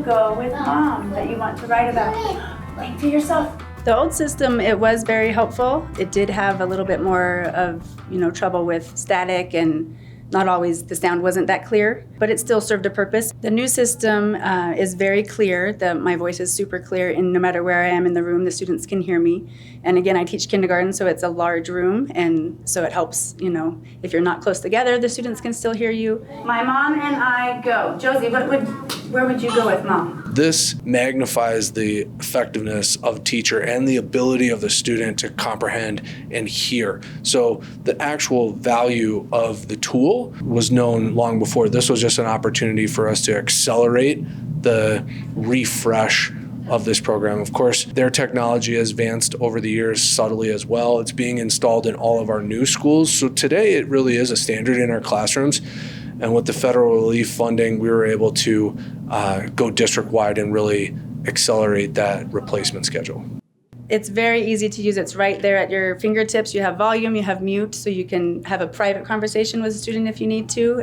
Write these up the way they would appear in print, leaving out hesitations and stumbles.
go with Mom that you want to write about? Think to yourself. The old system, it was very helpful. It did have a little bit more of, trouble with static, and not always the sound wasn't that clear, but it still served a purpose. The new system is very clear. My voice is super clear, and no matter where I am in the room, the students can hear me. And again, I teach kindergarten, so it's a large room, and so it helps, if you're not close together, the students can still hear you. My mom and I go. Josie, where would you go with Mom? This magnifies the effectiveness of teacher and the ability of the student to comprehend and hear. So the actual value of the tool was known long before. This was just an opportunity for us to accelerate the refresh of this program. Of course, their technology has advanced over the years subtly as well. It's being installed in all of our new schools. So today it really is a standard in our classrooms. And with the federal relief funding, we were able to go district-wide and really accelerate that replacement schedule. It's very easy to use. It's right there at your fingertips. You have volume, you have mute, so you can have a private conversation with a student if you need to,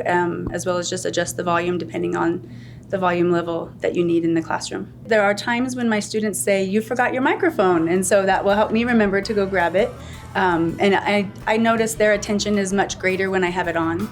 as well as just adjust the volume depending on the volume level that you need in the classroom. There are times when my students say, "You forgot your microphone," and so that will help me remember to go grab it. And I notice their attention is much greater when I have it on.